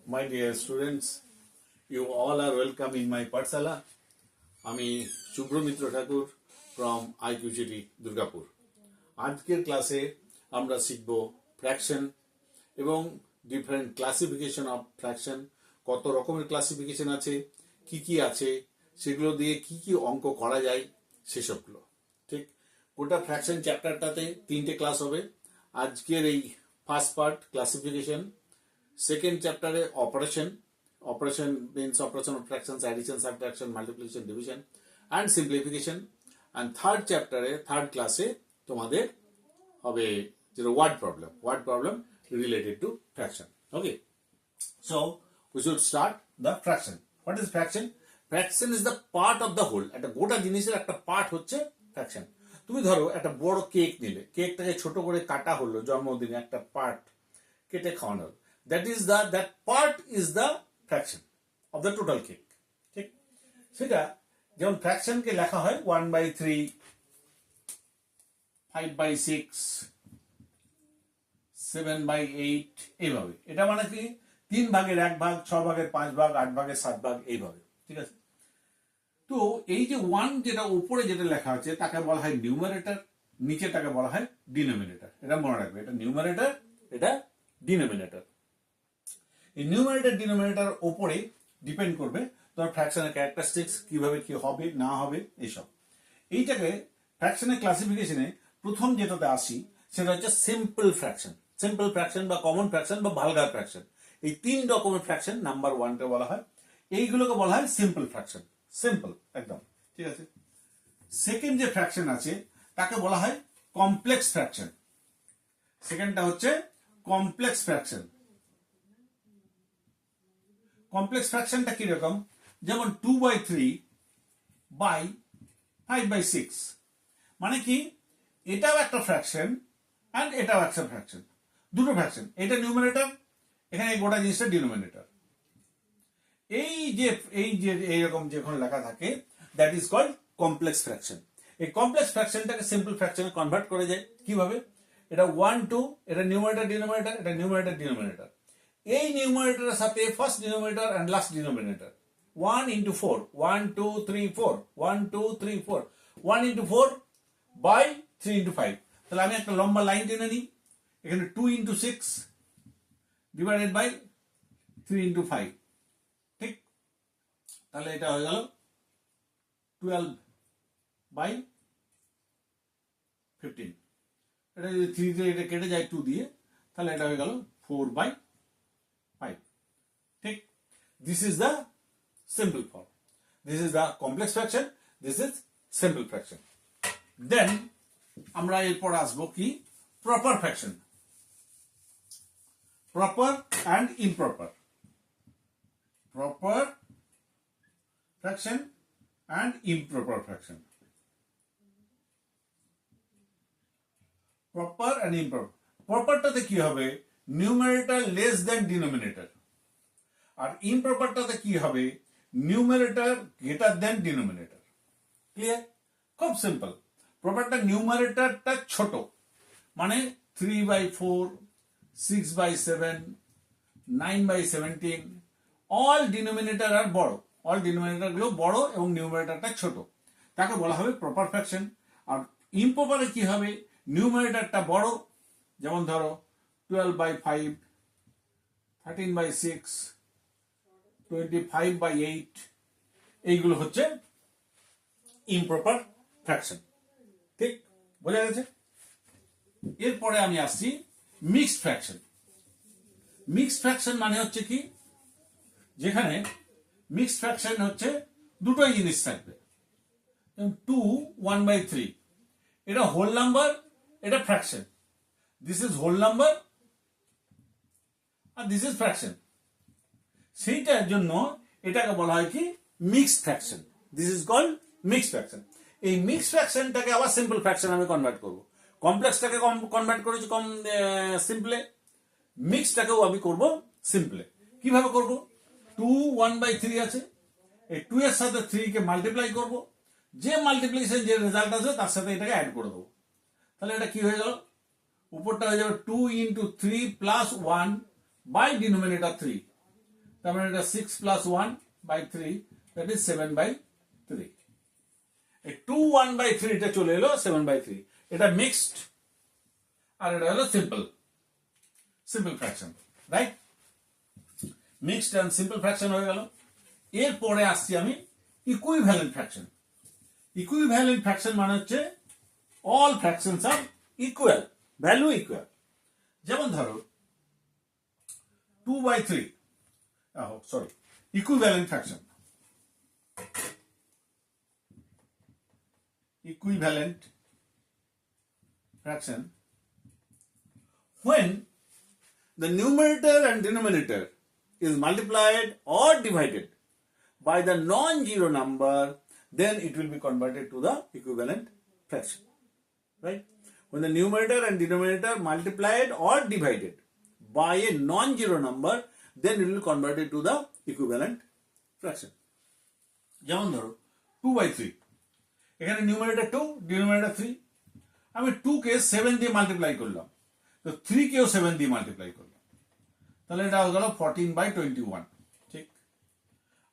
My dear students, you all are welcome in my Pathshala. আমি শুভ্রমিত্র ঠাকুর from IQCT Durgapur. আজকের ক্লাসে আমরা শিখব ফ্র্যাকশন এবং ডিফারেন্ট ক্লাসিফিকেশন অফ ফ্র্যাকশন, কত রকমের ক্লাসিফিকেশন আছে, কি আছে, সেগুলো দিয়ে কি অঙ্ক করা যায় সেসবগুলো। ঠিক, গোটা ফ্র্যাকশন চ্যাপ্টারটাতে 3টে ক্লাস হবে। আজকের এই ফার্স্ট পার্ট ক্লাসিফিকেশন, সেকেন্ড চ্যাপ্টারে operation means operation of fractions, addition, subtraction, multiplication, division and simplification, and third চ্যাপ্টারে থার্ড ক্লাসে তোমাদের হবে যেটা word problem related to fraction. Okay, so we should start the fraction. What is fraction? Fraction is the part of the whole. একটা গোটা জিনিসের একটা part হচ্ছে ফ্র্যাকশন। তুমি ধরো একটা বড় কেক নিলে, কেকটাকে ছোট করে কাটা হলো, জন্মদিনে একটা পার্ট কেটে খাওয়ানো হলো, that part is the fraction of the total cake. ঠিক, সেটা যেমন ফ্র্যাকশনকে লেখা হয় 1/3, 5/6, 7/8 এইভাবে। এটা মানে কি 3 ভাগের 1 ভাগ, 6 ভাগের 5 ভাগ, 8 ভাগের 7 ভাগ এইভাবে। ঠিক আছে, তো এই যে 1 যেটা উপরে যেটা লেখা আছে তাকে বলা হয় নিউমারেটর, নিচেটাকে বলা হয় ডিনোমিনেটর। এটা মনে রাখবে, এটা নিউমারেটর, এটা ডিনোমিনেটর। এই নিউমারেটর ডিনোমিনেটর উপরে ডিপেন্ড করবে তোমার ফ্র্যাকশনের ক্যারেক্টারিস্টিক্স, কিভাবে কি হবে না হবে এইসব। এইটাকে ফ্র্যাকশনের ক্লাসিফিকেশনে প্রথম যেটাতে আসি সেটা হচ্ছে সিম্পল ফ্র্যাকশন বা কমন ফ্র্যাকশন বা ভালগার ফ্র্যাকশন। এই 3 রকমের ফ্র্যাকশন নাম্বার 1কে বলা হয়, এইগুলোকে বলা হয় সিম্পল ফ্র্যাকশন। সিম্পল একদম, ঠিক আছে। সেকেন্ড যে ফ্র্যাকশন আছে তাকে বলা হয় কমপ্লেক্স ফ্র্যাকশন। সেকেন্ডটা হচ্ছে কমপ্লেক্স ফ্র্যাকশন। কমপ্লেক্স ফ্র্যাকশনটা কিরকম? যেমন 2/3 বাই 5/6, মানে কি এটাও একটা ফ্র্যাকশন এন্ড এটাও একটা ফ্র্যাকশন, দুটো ফ্র্যাকশন। এটা নিউমারেটর, এখানে গোটা জিনিসটা ডিনোমিনেটর। এই যে এইরকম যখন লেখা থাকে that is called complex fraction. এই কমপ্লেক্স ফ্র্যাকশনটাকে সিম্পল ফ্র্যাকশনে কনভার্ট করে যায় কিভাবে? এটা 1, 2, এটা নিউমারেটর ডিনোমিনেটর, এটা নিউমারেটর ডিনোমিনেটর। এই নিউমারেটরের সাথে first denominator and last denominator 1 into 4, 1 2 3 4, 1 2 3 4, 1 into 4 by 3 into 5। তাহলে আমি একটা লম্বা লাইন টেনে নিই, এখানে 2 into 6 ডিভাইডেড বাই 3 into 5। ঠিক, তাহলে এটা হয়ে গেল 12/15। এটা যদি 3 দিয়ে এটা কেটে যায় 2 দিয়ে, তাহলে এটা হয়ে গেল 4/5। ঠিক, this is the simple form, this is the complex fraction, this is simple fraction. Then আমরা এরপর আসবো কি proper fraction, proper and improper. Proper fraction and improper fraction. Proper and improper. প্রপারটাতে কি হবে? Numerator less than denominator. আর ইমপ্রপারটাতে কি হবে? Numerator greater than denominator. Clear? খুব সিম্পল। প্রপারটা নিউমারেটরটা ছোট, মানে 3/4, 6/7, 9/17, অল ডিনোমিনেটর আর বড়, অল ডিনোমিনেটর গুলো বড় এবং নিউমারেটরটা ছোট, তাকে বলা হবে প্রপার ফ্র্যাকশন। আর ইমপ্রপারে কি হবে? নিউমারেটরটা বড়, যেমন ধরো 12/5, 13/6, 25/8, এইগুলো হচ্ছে ইমপ্রপার ফ্র্যাকশন। ঠিক, বোঝা গেছে? এরপরে আমি আসছি মিক্সড ফ্র্যাকশন। মিক্সড ফ্র্যাকশন মানে হচ্ছে কি, যেখানে মিক্সড ফ্র্যাকশন হচ্ছে দুটোই জিনিস থাকবে। 2 1/3, এটা হোল নাম্বার, এটা fraction. This is whole number আর দিস ইজ ফ্র্যাকশন। সেইটার জন্য এটাকে বলা হয় কি mixed fraction. This is called mixed fraction. এই মিক্সড ফ্র্যাকশনটাকে আবার সিম্পল ফ্র্যাকশন আমি কনভার্ট করব। কমপ্লেক্সটাকে কনভার্ট করেছি সিম্পলে, মিক্সডটাকেও আমি করব সিম্পলে। কিভাবে করব? 2 1/3 আছে, এই 2 এর সাথে 3 কে মাল্টিপ্লাই করব, যে মাল্টিপ্লিকেশন যে রেজাল্ট আসবে তার সাথে এটাকে অ্যাড করে দেবো। তাহলে এটা কি হয়ে গেল? উপরটা হয়ে যাবে 2 into 3 plus 1 by denominator 3, তার মানে এটা 6 plus 1 by 3, that is 7/3. এই 2 1/3 এটা চলে এলো 7/3. এটা মিক্সড আর এটা হলো simple fraction, right? Mixed and simple fraction হয়ে গেল। এরপরে আসছি আমি ইকুইভ্যালেন্ট ফ্র্যাকশন। ইকুইভ্যালেন্ট ফ্র্যাকশন মানে হচ্ছে অল ফ্র্যাকশনস আর ইকুয়াল, ভ্যালু ইকুয়াল। যেমন ধরো 2/3, sorry, equivalent fraction. Equivalent fraction when the numerator and denominator is multiplied or divided by the non-zero number, then it will be converted to the equivalent fraction, right? When the numerator and denominator multiplied or divided by a non-zero number, then it will convert it to the equivalent fraction. যেমন ধরো 2/3, এখানে numerator 2, denominator 3, আমি 2 কে 7 দিয়ে multiply করলাম, তো 3 কেও 7 দিয়ে multiply করলাম, তাহলে এটা হয়ে গেল 14/21, ঠিক?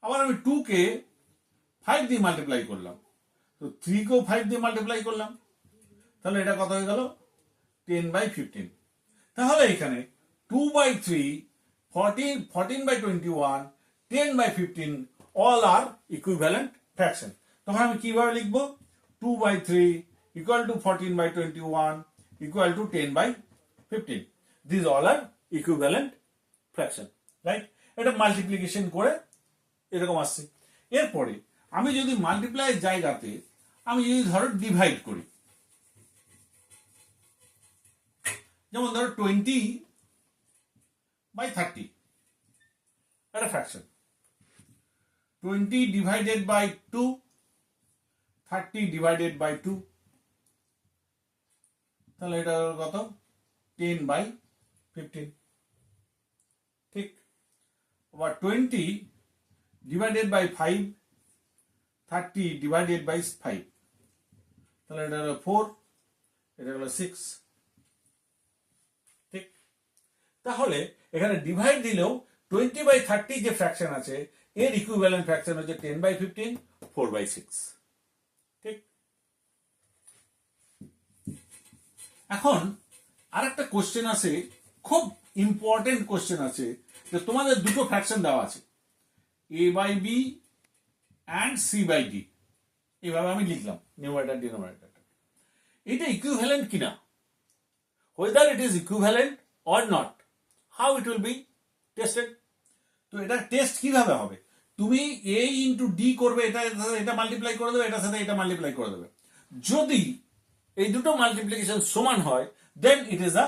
আবার আমি 2 কে 5 দিয়ে মাল্টিপ্লাই করলাম, তো 3 কেও 5 দিয়ে মাল্টিপ্লাই করলাম, তাহলে এটা কত হয়ে গেল 10/15। তাহলে এখানে 2/3, 14/21, 10/15 all are equivalent fraction. তখন আমি কিভাবে লিখবো? 2/3 equal to 14/21 equal to 10/15. These all are equivalent fraction, right? এটা মাল্টিপ্লিকেশন করে এরকম আসছে। এরপরে আমি যদি মাল্টিপ্লাই জায়গাতে আমি যদি ধরো ডিভাইড করি, যেমন ধরো 20/30, এটা fraction. 20 divided by 2, 30 divided by 2, তাহলে এটা কত? 10/15, ঠিক? আবার 20 divided by 5, 30 divided by 5, তাহলে এটা হলো 4, এটা হলো 6, ঠিক? তাহলে এখানে ডিভাইড দিলেও 20/30 যে ফ্র্যাকশন আছে এর ইকুইভ্যালেন্ট ফ্র্যাকশন হচ্ছে 10/15, 4/6, ঠিক? এখন আরেকটা কোশ্চেন আছে, খুব ইম্পর্টেন্ট কোশ্চেন আছে, যে তোমাদের দুটো ফ্র্যাকশন দেওয়া আছে, a/b and c/d, এইভাবে আমি লিখলাম নিউমারেটর ডিনোমিনেটর। এটা ইকুইভ্যালেন্ট কিনা, whether it is equivalent or not, how it will be tested? তো এটা টেস্ট কিভাবে হবে? তুমি a ইন্টু ডি করবে, এটা মাল্টিপ্লাই করে দেবে, এটার সাথে এটা মাল্টিপ্লাই করে দেবে। যদি এই দুটো মাল্টিপ্লিকেশন সমান হয়, then it is a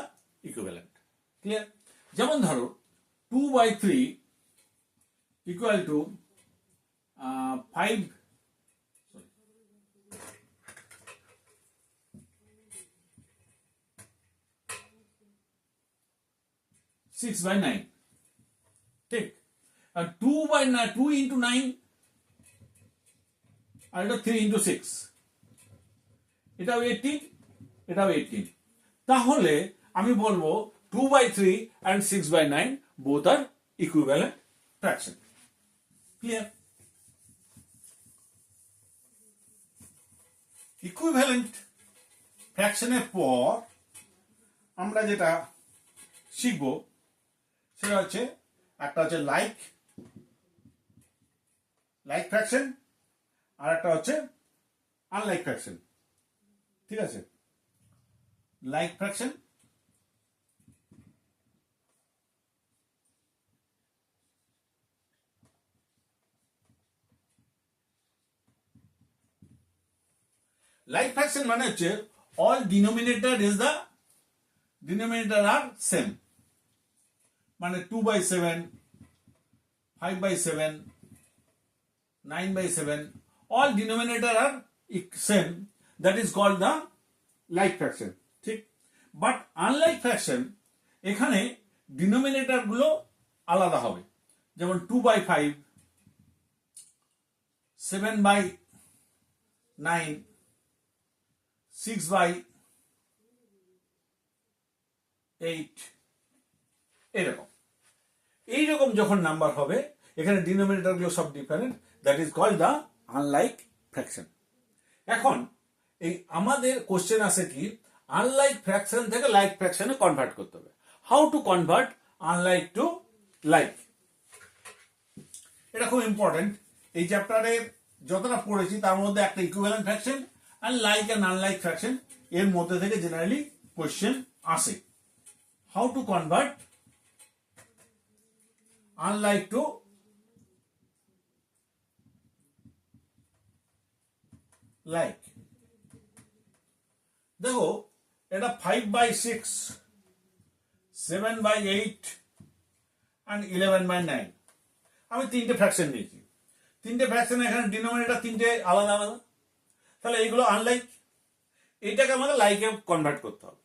equivalent. Clear? যেমন ধরো 2/3 ইকুয়াল টু 5, 6/9, ঠিক? আর 2 into 9 আর এটা 3 into 6, এটাও 18, এটাও 18। তাহলে আমি বলবো 2/3 and 6/9 both are equivalent fraction. Clear? Equivalent ফ্র্যাকশনের পর আমরা যেটা শিখব সেটা হচ্ছে, একটা হচ্ছে লাইক ফ্র্যাকশন, আর একটা হচ্ছে আনলাইক ফ্র্যাকশন, ঠিক আছে? লাইক ফ্র্যাকশন, লাইক ফ্র্যাকশন মানে হচ্ছে all denominator are same, মানে 2/7, 5/7, 9/7, all denominator are same, that is called the like fraction, ঠিক? বাট আনলাইক ফ্র্যাকশন, এখানে ডিনোমিনেটর গুলো আলাদা হবে। যেমন 2/5, 7/9, 6/8, এরকম। এইরকম যখন নাম্বার হবে, এখানে ডিনোমিনেটরগুলো সব different, that is called the unlike fraction. এখন এই আমাদের কোশ্চেন আসে কি, আনলাইক ফ্র্যাকশন থেকে লাইক ফ্র্যাকশনে কনভার্ট করতে হবে। How to convert unlike to like, এটা খুব ইম্পর্টেন্ট। এই চ্যাপ্টারে যতটা পড়েছি তার মধ্যে একটা ইকুইভ্যালেন্ট ফ্র্যাকশন আর লাইক অ্যান্ড আনলাইক ফ্র্যাকশন এর মধ্যে থেকে জেনারেলি কোশ্চেন আসে। How to convert unlike to like. দেখো এটা 5/6, 7/8 and 11/9, আমি তিনটে ফ্র্যাকশন নিয়েছি। তিনটে ফ্র্যাকশন এখানে ডিনোমিনেটর তিনটে আলাদা আলাদা, তাহলে এইগুলো আনলাইক, এইটাকে আমাকে লাইকে কনভার্ট করতে হবে।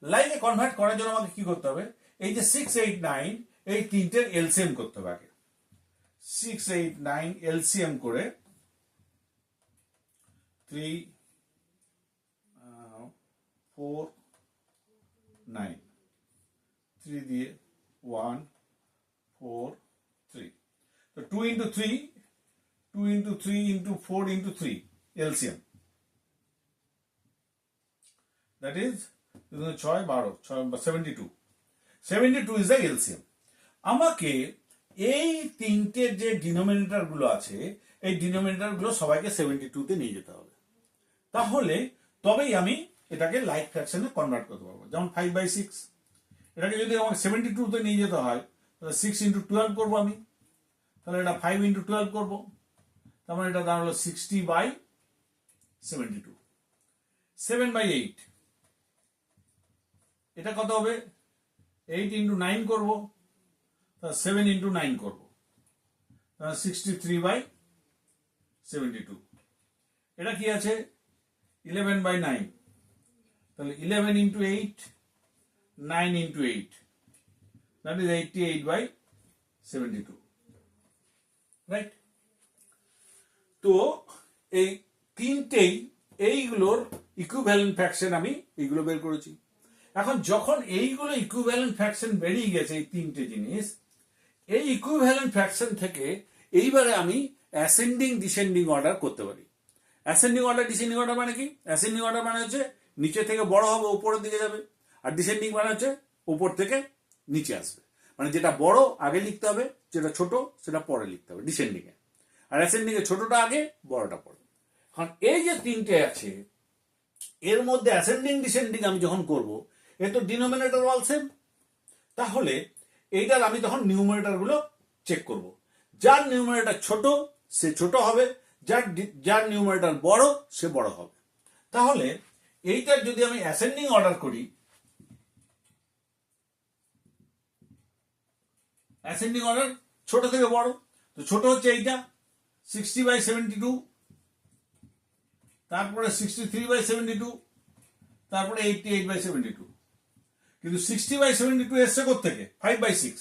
লাইকে কনভার্ট করার জন্য আমাকে কি করতে হবে, এই যে 6, 8, 9 এই তিনটের এলসিএম করতে হবে আগে। 6, 8, 9 এলসিএম করে 3, 4, 9, 3 দিয়ে 1, 4, 3, তো 2 into 3, 2 into 3 into 4 into 3 LCM, that is 6, 12, 72, 72 is the LCM। আমাকে এই তিনটে যে ডিনোমিনেটর গুলো আছে এই ডিনোমিনেটর গুলো সবাইকে 72 তে নিয়ে যেতে হবে, তাহলে তবেই আমি এটাকে লাইক ফ্র্যাকশনে কনভার্ট করতে পারবো। যেমন 5/6, এটাকে যদি আমাকে 72 তে নিয়ে যেতে হয় তাহলে 6 into 12 করবো আমি, তাহলে এটা 5 into 12 করবো, তার মানে এটা দাঁড়ালো 60/72। 7/8, এটা কত হবে, 8 into 9 করবো, তাহলে 7 into 9 করবো, তাহলে 63/72। এটা কি আছে 11/9, তাহলে 11 into 8, 9 into 8, that is 88/72, right. তো এই তিনটেই এইগুলোর ইকুইভ্যালেন্ট ফ্র্যাকশন আমি এইগুলো বের করেছি। এখন যখন এইগুলো ইকুইভ্যালেন্ট ফ্র্যাকশন বেরিয়ে গেছে এই তিনটে জিনিস, এই ইকুইভ্যালেন্ট ফ্র্যাকশন থেকে এইবারে আমি অ্যাসেন্ডিং ডিসেন্ডিং অর্ডার করতে পারি। অ্যাসেন্ডিং অর্ডার ডিসেন্ডিং অর্ডার মানে কি, অ্যাসেন্ডিং অর্ডার মানে হচ্ছে নিচে থেকে বড় হবে উপরের দিকে যাবে, আর ডিসেন্ডিং মানে হচ্ছে উপর থেকে নিচে আসবে, মানে যেটা বড় আগে লিখতে হবে, যেটা ছোট সেটা পরে লিখতে হবে ডিসেন্ডিং এ, আর অ্যাসেন্ডিং এ ছোটটা আগে বড়টা পরে। কারণ এই যে তিনটে আছে এর মধ্যে অ্যাসেন্ডিং ডিসেন্ডিং আমি যখন করব, এ তো ডিনোমিনেটর অল সেম, তাহলে এইটার আমি তখন নিউমারেটর গুলো চেক করব। যার নিউমারেটর ছোট সে ছোট হবে, যার নিউমারেটর বড় সে বড় হবে। তাহলে এইটার যদি আমি অ্যাসেন্ডিং অর্ডার করি, অ্যাসেন্ডিং অর্ডার ছোট থেকে বড়, তো ছোট হচ্ছে এইটা 60/72, তারপরে 63/72, তারপরে 88/72। কিন্তু 60/72 এসছে কোত্থেকে, 5/6,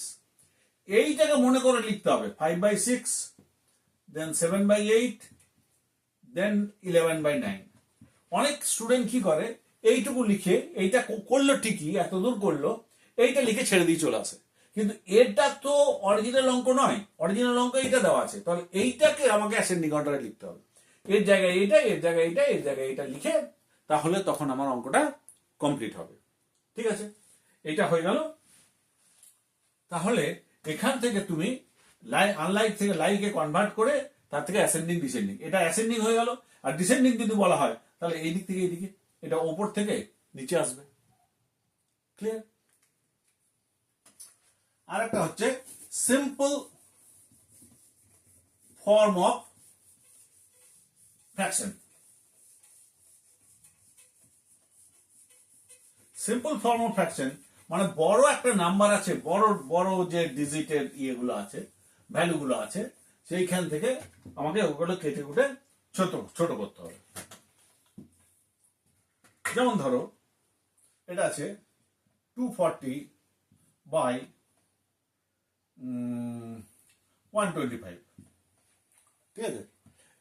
এইটাকে মনে করে লিখতে হবে 5/6, দেন 7/8, দেন 11/9। অনেক স্টুডেন্ট কি করে, এইটুকু লিখে এইটা করলো ঠিকই, এত দূর করলো, এইটা লিখে ছেড়ে দিয়ে চলে আসে, কিন্তু এটা তো অরিজিনাল অঙ্ক নয়, অরিজিনাল অঙ্ক এইটা দেওয়া আছে, তাহলে এইটাকে আমাকে অ্যাসেন্ডিং অর্ডারে লিখতে হবে, এর জায়গায় এইটা, এর জায়গায় এইটা, এর জায়গায় এইটা লিখে, তাহলে তখন আমার অঙ্কটা কমপ্লিট হবে। ঠিক আছে, এইটা হয়ে গেল। তাহলে এখান থেকে তুমি আনলাইক থেকে লাইকে কনভার্ট করে তার থেকে অ্যাসেন্ডিং ডিসেন্ডিং, এটা অ্যাসেন্ডিং হয়ে গেল। আর ডিসেন্ডিং যদি বলা হয় তাহলে এই দিক থেকে এইদিকে, এটা ওপর থেকে নিচে আসবে। ক্লিয়ার? আর একটা হচ্ছে simple form of fraction. Simple form of fraction মানে বড় একটা নাম্বার আছে, বড় বড় যে ডিজিটের ইয়েগুলো আছে, ভ্যালুগুলো আছে, সেইখান থেকে আমাকে ওগুলো কেটে কুটে ছোট ছোট করতে হবে। যেমন ধরো এটা আছে 240/125, ঠিক আছে,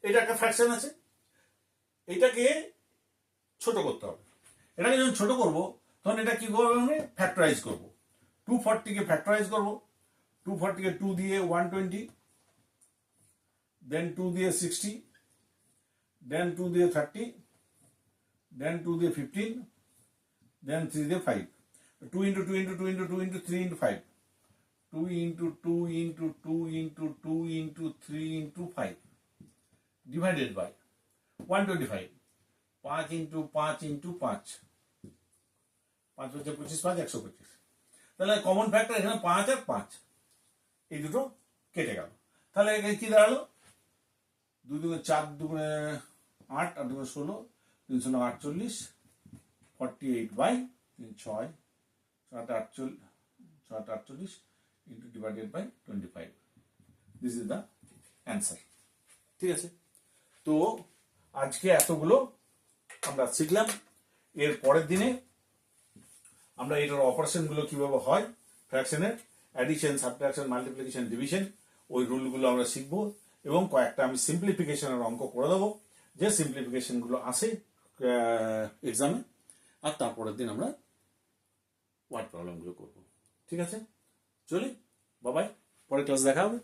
এটা একটা ফ্র্যাকশন আছে, এটাকে ছোট করতে হবে। এটাকে যখন ছোট করবো তখন এটা কি করবো, আমি ফ্যাক্টরাইজ করবো, 240 কে ফ্যাক্টরাইজ করবো, 240 কে 2 দিয়ে 120, দেন 2 দিয়ে 60, দেন 2 দিয়ে 30, দেন 2 দিয়ে 15, দেন 3 দিয়ে 5. 2 into 2 into 2 into 2 into 3 into 5. 2 into 2 into 2 into 2 into 3 into 5 divided by 125. 5 into 5 into 5. 5 হচ্ছে 25, 5 125. তাহলে কমন ফ্যাক্টর এখানে 5 আর 5, এই দুটো কেটে গেল। তাহলে এখানে কি দাঁড়ালো? 2 দুগুণে 4, দুগুণে 8, আর দুগুণে 16, 3 × 48, 48 by 6, 48 into divided by 25. This is the answer. ঠিক আছে, তো আজকে এতগুলো আমরা শিখলাম। এর পরের দিনে আমরা এটার অপারেশন গুলো কিভাবে হয়, ফ্র্যাকশনের অ্যাডিশন, সাবট্রাকশন, মাল্টিপ্লিকেশন, ডিভিশন, ওই রুলগুলো আমরা শিখবো এবং কয়েকটা আমি সিম্পলিফিকেশনের অঙ্ক করে দেবো, যে সিম্পলিফিকেশন গুলো আসে এক্সামে। আর তারপরের দিন আমরা ওয়ার্ড প্রবলেমগুলো করবো। ঠিক আছে, চলি, বাবাই, পরের ক্লাস দেখা হবে।